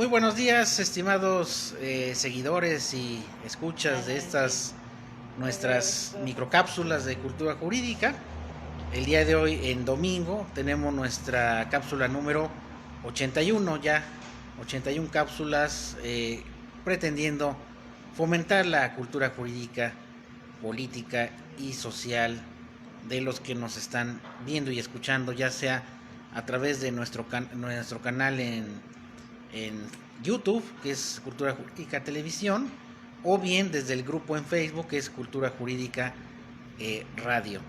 Muy buenos días, estimados seguidores y escuchas de estas nuestras microcápsulas de cultura jurídica. El día de hoy, en domingo, tenemos nuestra cápsula número 81 ya, 81 cápsulas pretendiendo fomentar la cultura jurídica, política y social de los que nos están viendo y escuchando, ya sea a través de nuestro canal en YouTube, que es Cultura Jurídica Televisión, o bien desde el grupo en Facebook, que es Cultura Jurídica Radio.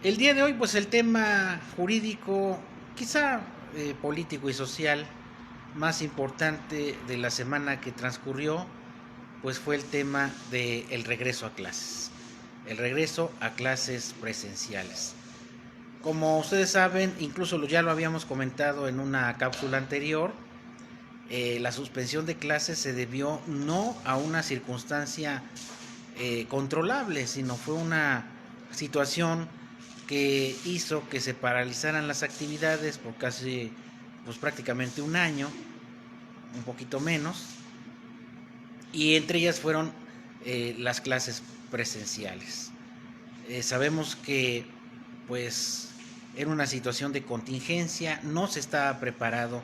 El día de hoy, pues el tema jurídico, quizá político y social, más importante de la semana que transcurrió, pues fue el tema del regreso a clases. El regreso a clases presenciales. Como ustedes saben, incluso ya lo habíamos comentado en una cápsula anterior, la suspensión de clases se debió no a una circunstancia controlable, sino fue una situación que hizo que se paralizaran las actividades por casi, pues prácticamente un año, un poquito menos, y entre ellas fueron las clases presenciales. Sabemos que pues era una situación de contingencia, no se estaba preparado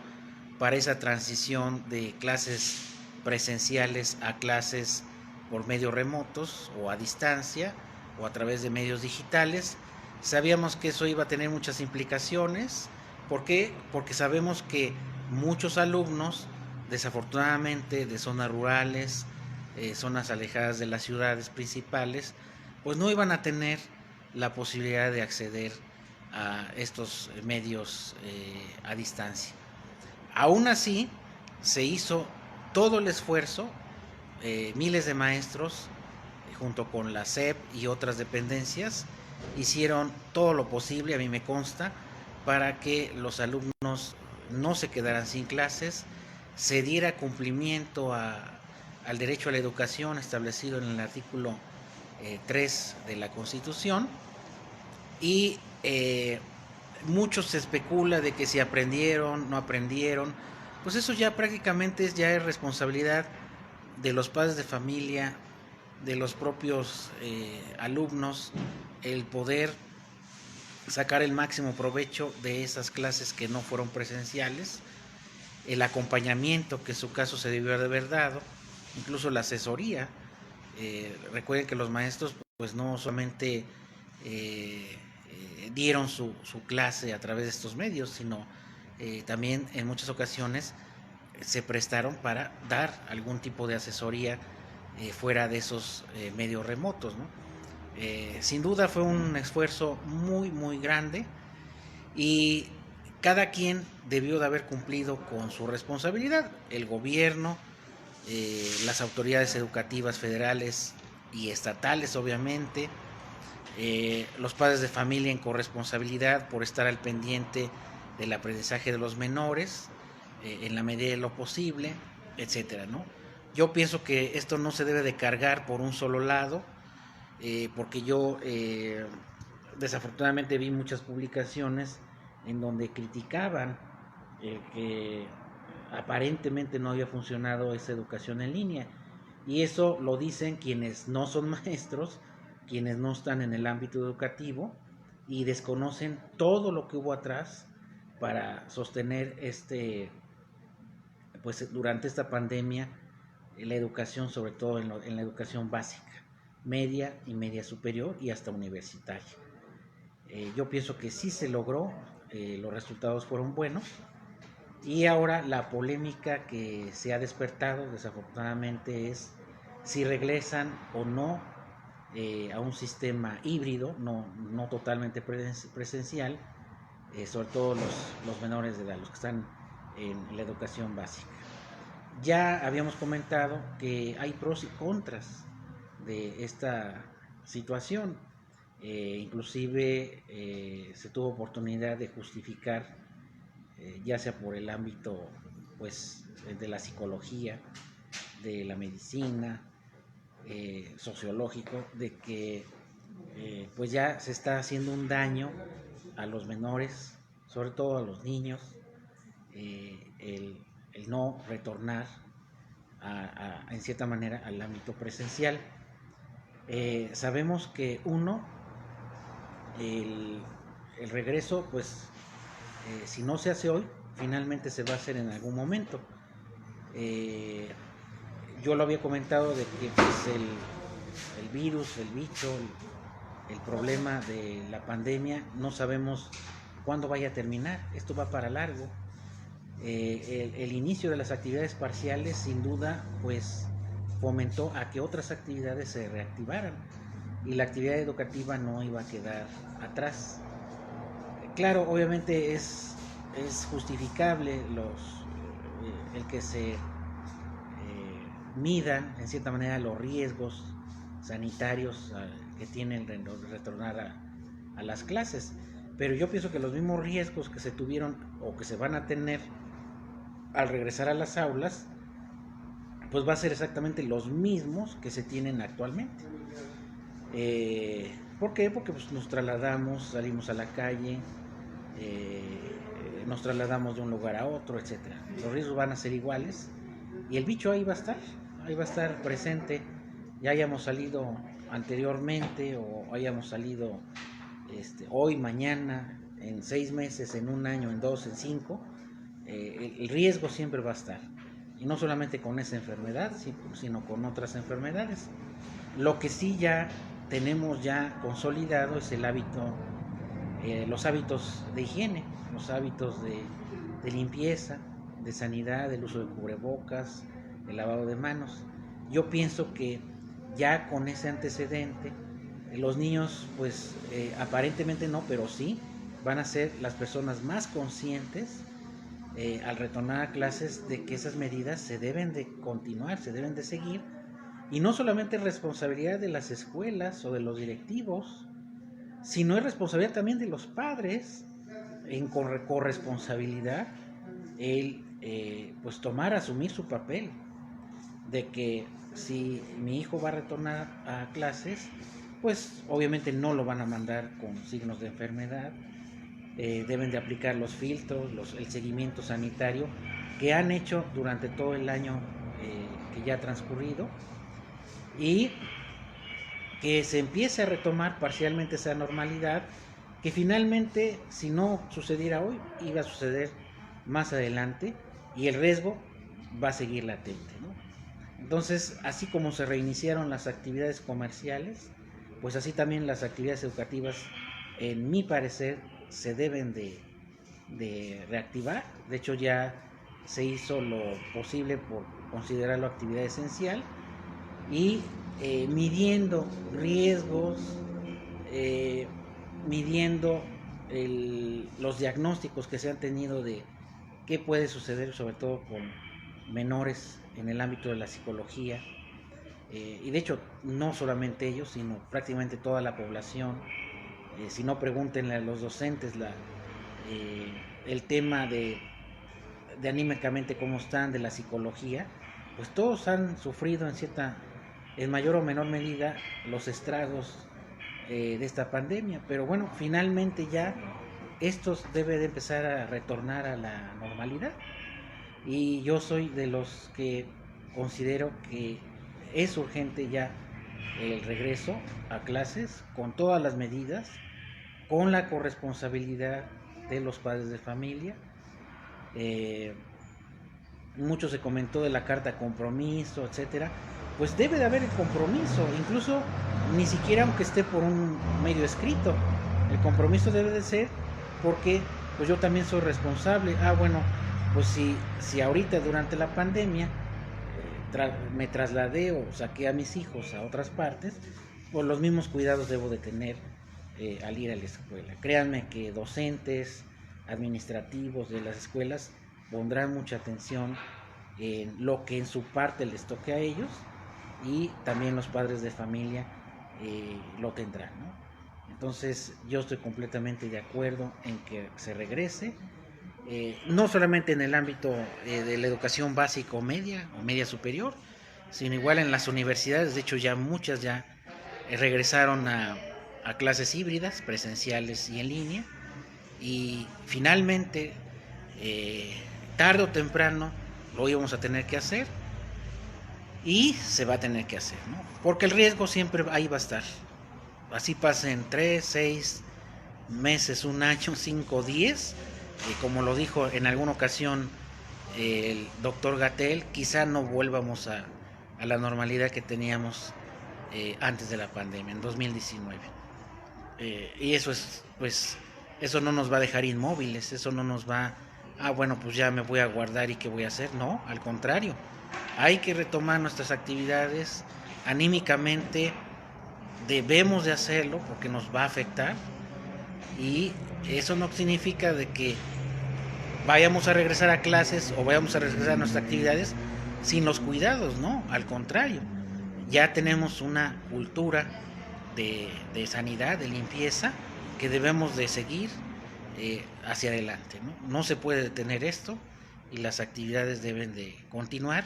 para esa transición de clases presenciales a clases por medios remotos o a distancia o a través de medios digitales. Sabíamos que eso iba a tener muchas implicaciones. ¿Por qué? Porque sabemos que muchos alumnos, desafortunadamente de zonas rurales, zonas alejadas de las ciudades principales, pues no iban a tener la posibilidad de acceder a estos medios a distancia. Aún así, se hizo todo el esfuerzo, miles de maestros, junto con la SEP y otras dependencias, hicieron todo lo posible, a mí me consta, para que los alumnos no se quedaran sin clases, se diera cumplimiento al derecho a la educación establecido en el artículo 3 de la Constitución, y mucho se especula de que si aprendieron, no aprendieron, pues eso ya prácticamente es responsabilidad de los padres de familia, de los propios alumnos, el poder sacar el máximo provecho de esas clases que no fueron presenciales, el acompañamiento que en su caso se debió de haber dado, incluso la asesoría. Recuerden que los maestros pues no solamente dieron su clase a través de estos medios, sino también en muchas ocasiones se prestaron para dar algún tipo de asesoría fuera de esos medios remotos, ¿no? Sin duda fue un esfuerzo muy, muy grande y cada quien debió de haber cumplido con su responsabilidad. El gobierno, las autoridades educativas federales y estatales, obviamente, los padres de familia en corresponsabilidad por estar al pendiente del aprendizaje de los menores, en la medida de lo posible, etcétera, ¿no? Yo pienso que esto no se debe de cargar por un solo lado, porque yo desafortunadamente vi muchas publicaciones en donde criticaban que aparentemente no había funcionado esa educación en línea. Y eso lo dicen quienes no son maestros, quienes no están en el ámbito educativo y desconocen todo lo que hubo atrás para sostener pues durante esta pandemia, la educación, sobre todo en la educación básica, media y media superior y hasta universitaria. Yo pienso que sí se logró, los resultados fueron buenos, y ahora la polémica que se ha despertado desafortunadamente es si regresan o no a un sistema híbrido, no totalmente presencial, sobre todo los menores de edad, los que están en la educación básica. Ya habíamos comentado que hay pros y contras de esta situación. Inclusive se tuvo oportunidad de justificar, ya sea por el ámbito pues de la psicología, de la medicina, sociológico, de que pues ya se está haciendo un daño a los menores, sobre todo a los niños, el el no retornar en cierta manera al ámbito presencial. Sabemos que el regreso, pues si no se hace hoy, finalmente se va a hacer en algún momento. Yo lo había comentado de que pues, el virus, el bicho, el problema de la pandemia, no sabemos cuándo vaya a terminar. Esto va para largo. El inicio de las actividades parciales sin duda pues fomentó a que otras actividades se reactivaran y la actividad educativa no iba a quedar atrás. Claro, obviamente es justificable el que se midan en cierta manera los riesgos sanitarios que tienen retornar a las clases, pero yo pienso que los mismos riesgos que se tuvieron o que se van a tener al regresar a las aulas, pues va a ser exactamente los mismos que se tienen actualmente. ¿Por qué? Porque pues, nos trasladamos, salimos a la calle, nos trasladamos de un lugar a otro, etc. Los riesgos van a ser iguales y el bicho ahí va a estar presente, ya hayamos salido anteriormente o hayamos salido hoy, mañana, en 6 meses, en 1 año, en 2, en 5, el riesgo siempre va a estar, y no solamente con esa enfermedad, sino con otras enfermedades. Lo que sí ya tenemos ya consolidado es el hábito, los hábitos de higiene, los hábitos de limpieza, de sanidad, el uso de cubrebocas, el lavado de manos. Yo pienso que ya con ese antecedente, los niños pues aparentemente no, pero sí van a ser las personas más conscientes al retornar a clases de que esas medidas se deben de continuar, se deben de seguir, y no solamente es responsabilidad de las escuelas o de los directivos, sino es responsabilidad también de los padres en corresponsabilidad el pues asumir su papel de que si mi hijo va a retornar a clases, pues obviamente no lo van a mandar con signos de enfermedad. Deben de aplicar los filtros, el seguimiento sanitario que han hecho durante todo el año que ya ha transcurrido, y que se empiece a retomar parcialmente esa normalidad que finalmente, si no sucediera hoy, iba a suceder más adelante y el riesgo va a seguir latente, ¿no? Entonces, así como se reiniciaron las actividades comerciales, pues así también las actividades educativas, en mi parecer, se deben de reactivar. De hecho, ya se hizo lo posible por considerarlo actividad esencial, y midiendo riesgos, midiendo los diagnósticos que se han tenido de qué puede suceder, sobre todo con menores en el ámbito de la psicología, y de hecho no solamente ellos, sino prácticamente toda la población. Si no, pregúntenle a los docentes el tema de anímicamente cómo están, de la psicología, pues todos han sufrido en mayor o menor medida los estragos de esta pandemia, pero bueno, finalmente ya estos debe de empezar a retornar a la normalidad, y yo soy de los que considero que es urgente ya el regreso a clases con todas las medidas, con la corresponsabilidad de los padres de familia. Mucho se comentó de la carta compromiso, etcétera. Pues debe de haber el compromiso, incluso ni siquiera aunque esté por un medio escrito. El compromiso debe de ser porque pues yo también soy responsable. Bueno, pues si ahorita durante la pandemia me trasladé o saqué a mis hijos a otras partes, pues los mismos cuidados debo de tener al ir a la escuela. Créanme que docentes, administrativos de las escuelas pondrán mucha atención en lo que en su parte les toque a ellos, y también los padres de familia lo tendrán, ¿no? Entonces yo estoy completamente de acuerdo en que se regrese, no solamente en el ámbito de la educación básica o media superior, sino igual en las universidades. De hecho ya muchas ya regresaron a clases híbridas, presenciales y en línea, y finalmente tarde o temprano lo íbamos a tener que hacer y se va a tener que hacer, ¿no? Porque el riesgo siempre ahí va a estar. Así pasen 3, 6 meses, un año, 5, 10, como lo dijo en alguna ocasión el doctor Gatell, quizá no volvamos a la normalidad que teníamos antes de la pandemia, en 2019. Y eso es, pues, eso no nos va a dejar inmóviles, eso no nos va, bueno, pues ya me voy a guardar y qué voy a hacer. No, al contrario, hay que retomar nuestras actividades anímicamente, debemos de hacerlo porque nos va a afectar, y eso no significa de que vayamos a regresar a clases o vayamos a regresar a nuestras actividades sin los cuidados, no, al contrario, ya tenemos una cultura de sanidad, de limpieza, que debemos de seguir hacia adelante, ¿no? No se puede detener esto y las actividades deben de continuar,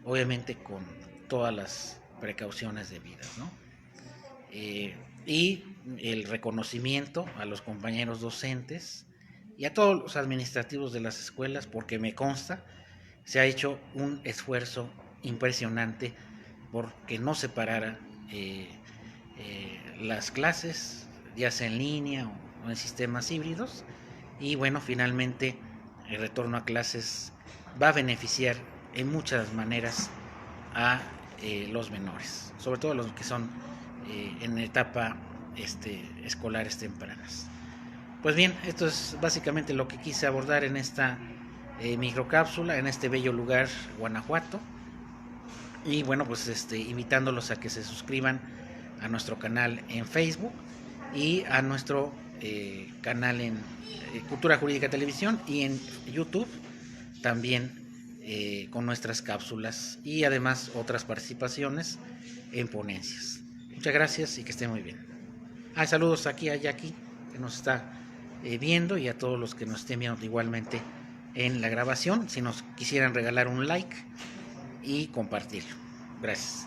obviamente con todas las precauciones debidas, ¿no? Y el reconocimiento a los compañeros docentes y a todos los administrativos de las escuelas, porque me consta, se ha hecho un esfuerzo impresionante porque no se parara las clases, ya sea en línea o en sistemas híbridos, y bueno, finalmente el retorno a clases va a beneficiar en muchas maneras a los menores, sobre todo los que son en etapa escolares tempranas. Pues bien, esto es básicamente lo que quise abordar en esta microcápsula, en este bello lugar, Guanajuato. Y bueno, pues invitándolos a que se suscriban a nuestro canal en Facebook y a nuestro canal en Cultura Jurídica Televisión, y en YouTube también con nuestras cápsulas y además otras participaciones en ponencias. Muchas gracias y que estén muy bien. Saludos aquí a Jackie, que nos está viendo, y a todos los que nos estén viendo igualmente en la grabación. Si nos quisieran regalar un like y compartirlo. Gracias.